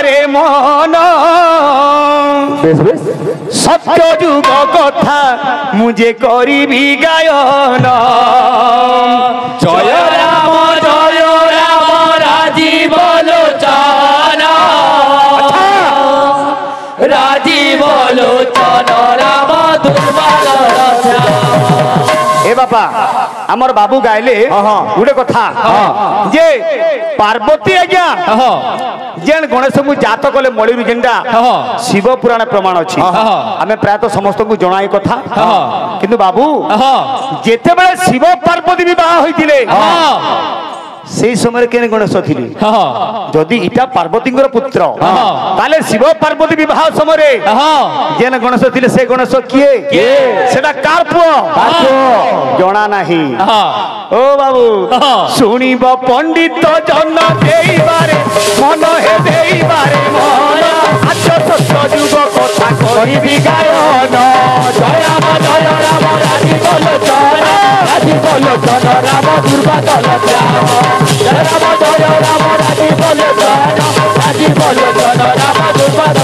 बारे मन सत्य जुग कथा मुझे करी गायन जय राम राजीव लोचन राजीव लोचन राम दुर्बल ए बापा आमर बाबू गायले गोटे कथा जे पार्वती आज्ञा जेन गणेश को जात कले मलिरु जेनटा शिव पुराण प्रमाण अच्छी आमे प्रायतः समस्त को जणाई कथा किंतु बाबू जेते बेले शिव पार्वती विवाह होइतिले से समय के गणेश थिले जदि इटा पार्वती पुत्र ताले शिव पार्वती विवाह समय जेन गणेश थिले से गणेश किए सेटा कार पुओ जना नाही ओ बाबू सुनिब पंडित जन देइबारे मन हे देइबारे मन आज सत्य जुग कथा करिबि गायन जय राम राजीव लोचन राजीव लोचन राम दुर्बल जय राम राजीव लोचन राजीव लोचन राम दुर्बल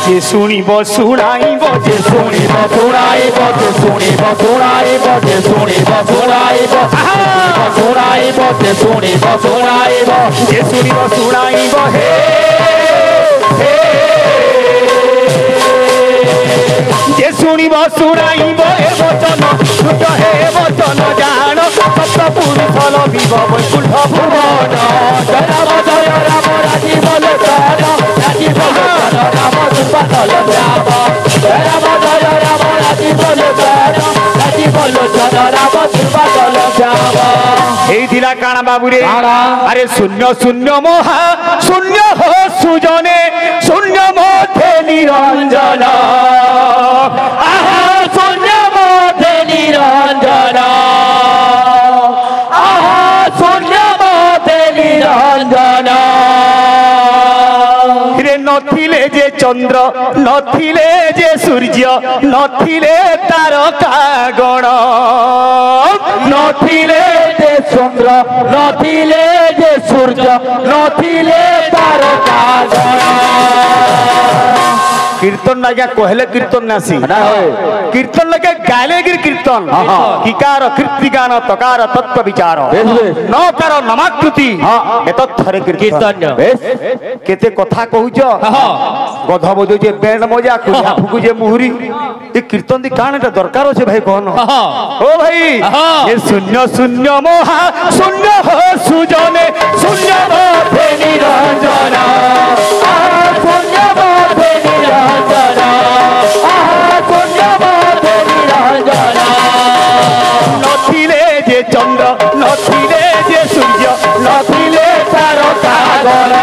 जे सुनिब सुनाइब जे सुनिब सुनाइब जे सुनिब सुनाइब जे सुनिब सुनाइब सुनाइब जे सुनिब सुनाइब जे सुनिब सुनाइब हे जे सुनिब सुनाइब हे वचन सुत हे वचन जान सप्त पुरुष लभिब वैकुंठ भुवन जय राम राजीव लोचन राजीव लोचन राम दुर्बल जय राम राजीव लोचन राजीव लोचन राम दुर्बल हेइथिला काना बाबू रे अरे शून्य शून्य मोहा शून्य हो सुजने शून्य मध्य निरंजन आहा शून्य मध्य निरंजन आहा शून्य मध्य निरंजन नथिले जे चंद्र नथिले जे सूर्य नथिले तारका गण नथिले जे चंद्र नथिले जे सूर्य नथिले तारका गण कीर्तन आज्ञा कहले कीर्तन नासी कीर्तन लगे गाले गिर कीर्तन किकार कीर्ति गान तकार तत्व विचार नकार नमाकृति एतथरे कीर्तन केते कथा कहूछ गध बजो जे बैंड मजा कुया फुकु जे मुहुरी ए कीर्तन दी कान एटा दरकार होचे भाई कहन ओ भाई ये शून्य शून्य मोहा शून्य हो सुजने शून्य मध्य निरंजन शून्य मध्य निरंजन शून्य मध्य निरंजन नथिले जे चंद्र नथिले जे सूर्य नथिले तारका गण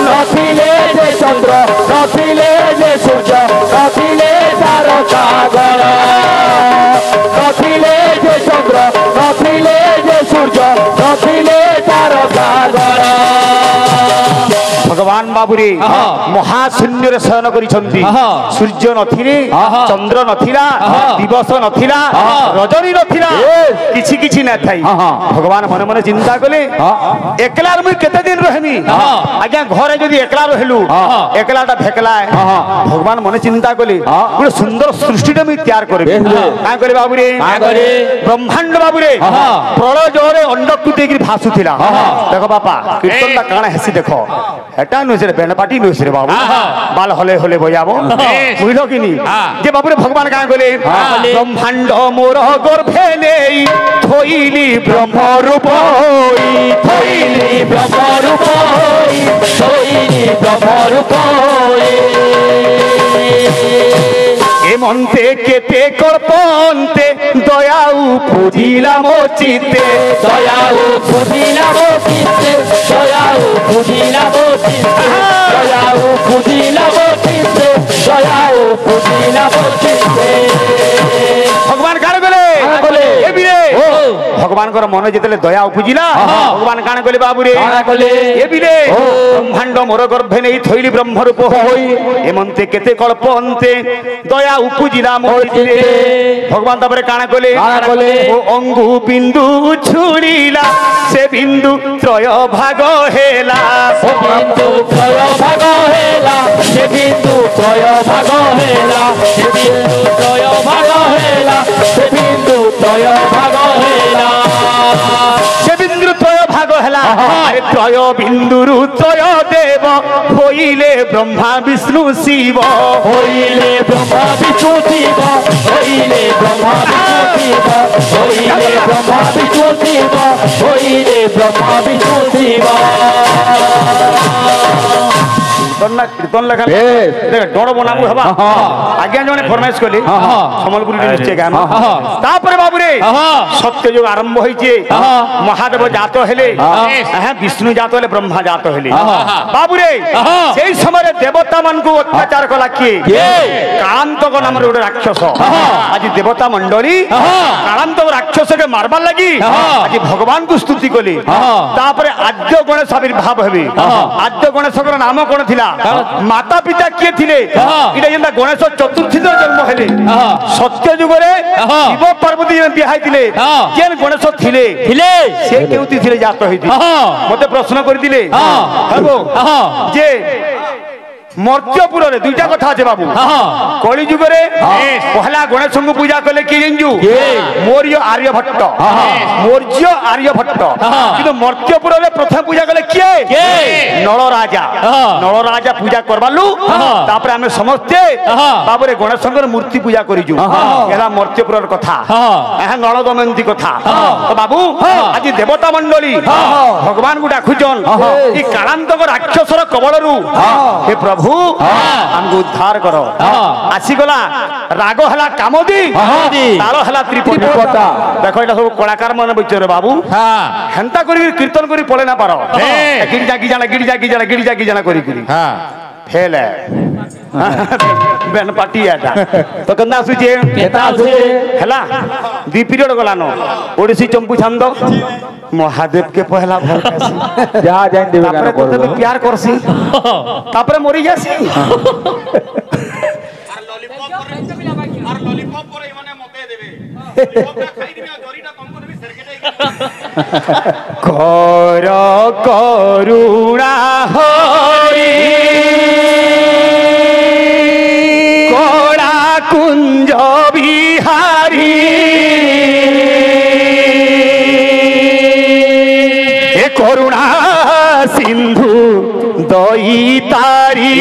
नथिले जे चंद्र नथिले जे सूर्य नथिले तारका गण नथिले जे चंद्र नथिले जे सूर्य नथिले तारका गण भगवान बाबूरे महाशून्य शयन करिसंती सूर्य नथिले चंद्र नथिला दिवस नथिला रजनी नथिला किछि किछि न थाई भगवान मन मन चिंता कले एकला मुई केते दिन रहमी आज्ञा घरे जदी एकला रहलु एकलाटा फेकला भगवान मन चिंता कले गुड सुंदर सृष्टिटा मुई तैयार करबे का करे बाबूरे ब्रह्मांड बाबूरे प्रलय जोरे अंडकुटी की भासुथिला देखो बापा कीर्तनटा काना हेसी देखो हेटा नुसरे बेन पार्टी नुसरे बाबू बाल हले हले बजाबो बुझलो कि नी जे बाबू रे भगवान का गले ब्रह्मांड मोर गर्भे नेई थोइली ब्रह्म रूप होई थोइली ब्रह्म रूप होई थोइली ब्रह्म रूप होई ए मनते केते कल्पन्ते दयाउ पूजिला मोचिते दयाउ पूजिला मोचिते दयाउ पूजिला मोचिते दयाउ पूजिला मोचिते दयाउ पूजिला मोचिते भगवान कारे गले ए बिरे भगवान मन जिते दया उपजिला भगवान काण कले बाबू रे ए बिले ब्रह्मांड मोर गर्भे नहीं थैली ब्रह्म रूप होई एमंते केते कल्प अंते दया उपजिला मोर भगवान तापर काण कले ओ अंगु बिंदु छुड़ीला से बिंदु त्रय भाग हेला से बिंदु त्रय भाग हेला से बिंदु त्रय भाग हेला से बिंदु त्रय भाग हेला से बिंदु त्रय भाग हेला से बिंदु त्रय भाग हेला अरे त्रय बिंदुरु त्रय देव होइले ब्रह्मा विष्णु शिव होइले ब्रह्मा विष्णु शिव होइले ब्रह्मा विष्णु शिव होइले ब्रह्मा विष्णु शिव होइले ब्रह्मा विष्णु शिव कीर्तन लगा डर बनाबू हवा आज्ञा जने फरमाइश कली समलपुरी निश्चय गान तापर बाबू रे सत्य जो आरंभ होइचे महादेव जात हेले विष्णु जात हेले ब्रह्मा जात हेले बाबू रे सेई समय देवता मान को अत्याचार कला किए कांतक नाम रे राक्षस आज देवता मंडली कांतक राक्षस के मारबार लगी आज भगवान को स्तुति कली तापर आद्य गणेश आविर्भाव हेबे आद्य गणेश नाम कोन थिला माता पिता किए थिले इटा जेंदा गणेश चतुर्थी दिन जन्म हेले सत्य युग रे शिव पार्वती बिहाई थिले केन गणेश थिले से केउती थिले जात होइथि मते प्रश्न करि दिले हेबो जे मर्त्यपुर रे दुईटा कथा আছে बाबू कली युग रे पहला गणेश को पूजा कले के जंजू मौर्य आर्यभट्ट मौर्य आर्यभट्ट किंतु मर्त्यपुर रे प्रथम पूजा कले किए नल राजा पूजा करबालु तापर हमें समस्ते बाबू रे गणेश को मूर्ति पूजा करिजु एला मर्त्यपुर रे कथा एहा नल दमयंती कथा तो बाबू आज देवता मंडली भगवान को डाकुचन ई कालांतक राक्षसर कबळरू हे प्रभु हमको उद्धार करो आसीगला राग हला कामोदी ताल हला त्रिपटा देखो एटा सब कलाकार मन बिचरे बाबू हेंता करी कीर्तन करी पळे ना पारो गिड़ी जागी जाना करी फेल है बेन पार्टी एटा तो कंदा सुचे हला दी पीरियड गलानो ओडिसी चंपू छंद महादेव के पहला भर जा जाइन देबे गाना करबो प्यार करसी तापरे मरि जासी आर लॉलीपॉप करे माने मते देबे लॉलीपॉप खाइ दिबे जरीटा तुमको देबे सरकेटा कर करुणा होई कोड़ा कुंज बिहारी करुणा सिंधु दई तारी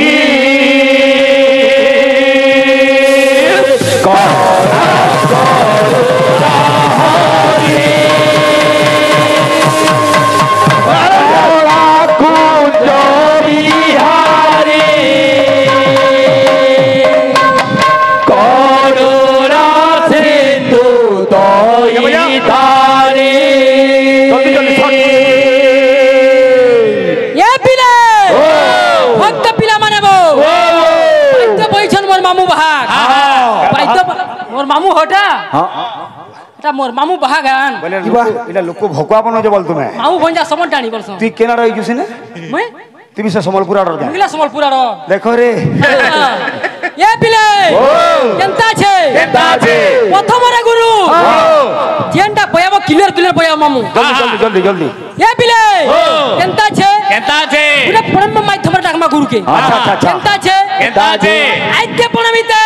मामू हटा এটা মোর মামু বাহাগান বলে এটা লোক ভকুয়া বনো যে বল তুমি মামু ভঞ্জা সমন টানি বলছ তুই কেনা রই গছিস না মই তুমি সে সম্বলপুর আড় যা মিলা সম্বলপুর আড় দেখো রে এ পিলে কেনতা আছে প্রথম রে গুরু জেনটা পয়াবো ক্লিয়ার পয়াবো মামু জলদি এ পিলে কেনতা আছে পুরা পরম মাধ্যমে ডাকমা গুরু কে আচ্ছা কেনতা আছে আইতে প্রণমিতে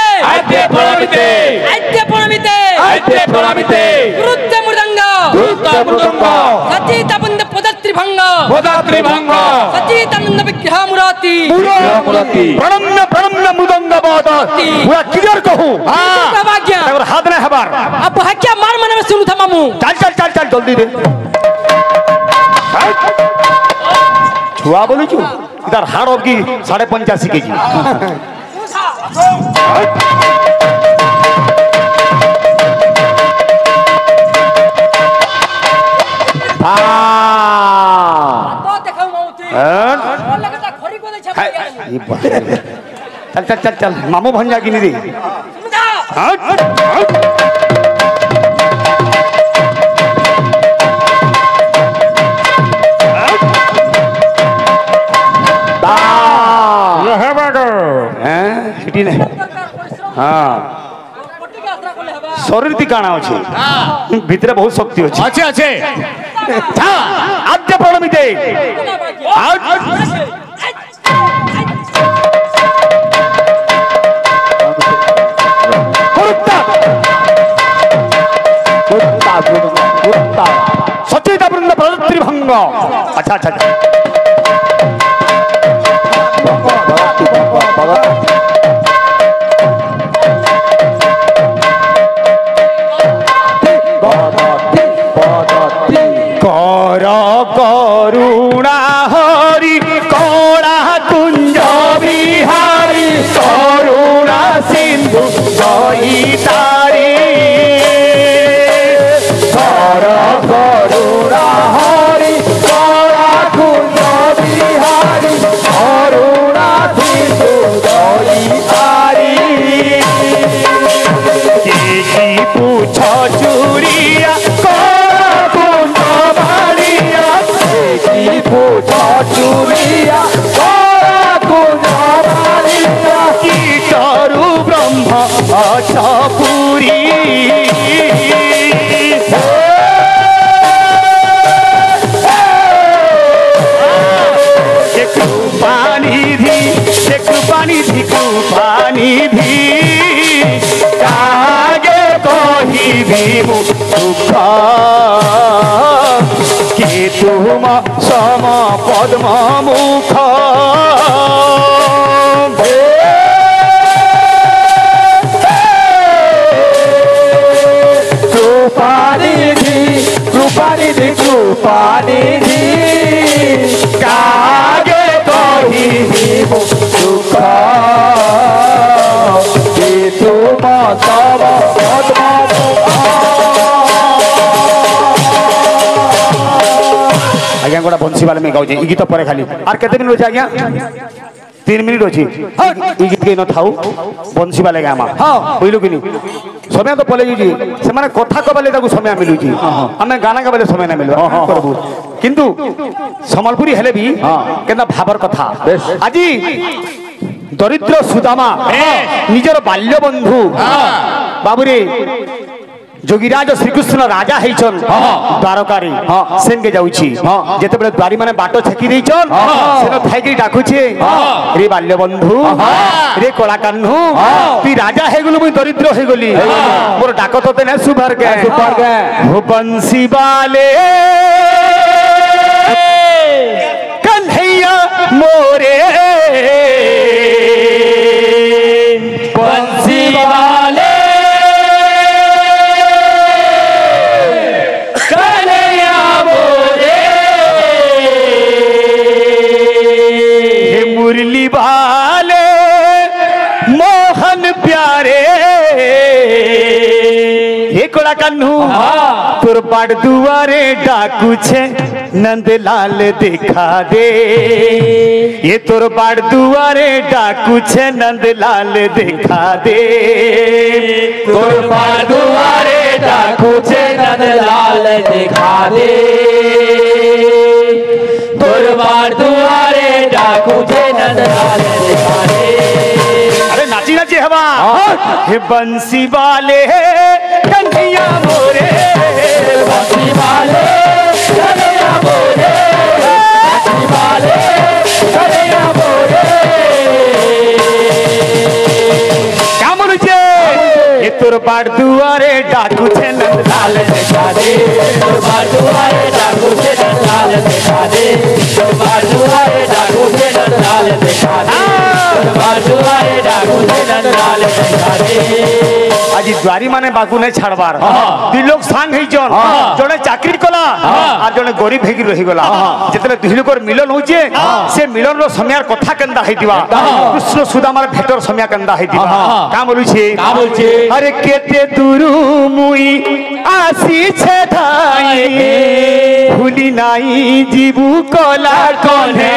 গুরুত্ব মৃদঙ্গ সচিতানন্দ পদত্রিভঙ্গ সচিতানন্দ বিগ্রহ মুরাতি প্রণম্য মৃদঙ্গ বাদ পুরা ক্লিয়ার कहू हां भाग्य और हाथ ने हबार अब भाग्य मार मने में सुनु था मामू चल जल्दी दे छुआ बोली छु इधर हाड़ की 85.5 केजी तो देखो मौती और लगता खरी को दे छप चल मामू भंजा की निधि এটি না হ্যাঁ শরীর তি কাଣା আছে ভিতরে বহুত শক্তি আছে আছে আছে আদ্য প্রণমিতে সচেতা বৃন্দ প্রদত্তি ভঙ্গ আচ্ছা আচ্ছা কর করুণা হরি কড়া কুঞ্জ বিহারী করুণা সিন্ধু জয়ী তারি কর করুণা হরি কড়া কুঞ্জ বিহারী করুণা সিন্ধু জয়ী তারি কি পুছ চুরিয়া চুরিয়া কি করু ব্রহ্ম অচপুরী কৃপানিধি কৃপানিধি কাগে কহিবি দুঃখ কে তুম সম পদ্ম মুখ কৃপানিধি কৃপানিধি কৃপানিধি কাগে কহিবি দুঃখ কে তুম সম পদ্ম आज्ञा गोटा बंसी वाले में गाऊँ गीत पर खाली आर केते मिनट अच्छे आज्ञा 3 मिनट अच्छी गीत के न थाऊ बंसी वाले गामा बुझलु कि समय तो पले जी से माने कथा कबाले ताको समय मिलु जी हमें गाना कबाले समय ना मिलु करबु किंतु संबलपुरी हेले भी केना भाबर कथा आजी दरिद्र सुदामा निजर बाल्य बंधु बाबुरे जोगीराज श्रीकृष्ण राजा हेचन द्वारकारी सेनके जाउछि जेते बेले द्वारी माने बाटो छेकी देइछन सेन थाइकी डाकुछे रे बाल्य बंधु रे कोला कान्हू तू राजा हे गेलु मुई दरिद्र हे गली मोर डाक तते ने सुभर के हो बंसी वाले कन्हैया मोरे बंसी वाले मुरली वाले मोहन प्यारे हे कोला कान्हू तोर बाड़ दुआरे डाकू छे नंदलाल देखा दे ये तोर बाड़ दुआरे डाकू छे नंदलाल देखा दे तोर बाड़ दुआरे डाकू छे नंदलाल देखा दे तोर बाड़ दुआरे डाकू छे नंदलाल देखा दे अरे नाची नाची हवा हे बंसी वाले कन्हैया मोरे बंसी वाले कन्हैया मोरे बंसी वाले कन्हैया मोरे क्या बोलुछे ये तोर बाड़ दुआरे डाकू छे नंदलाल देखा दे तोर बाड़ दुआरे डाकू छे नंदलाल देखा दे तोर बाड़ दुआरे डाकू छे नंदलाल देखा दे तोर बाड़ दुआरे डाकू छे नंदलाल देखा दे आज द्वारी माने बाकू नहीं छाड़बार दुई लोग सांग हेचन जने चाकरी कला और जने गरीब हेगी रही गला जेतले दुई लोकर मिलन होचे से मिलन रो समय कथा केंदा हेतिबा कृष्ण सुदामार भेटर समय केंदा हेतिबा का बोलुछे अरे केते दुरु मुई आसी छे धाई भूली नाई जीवु कला कने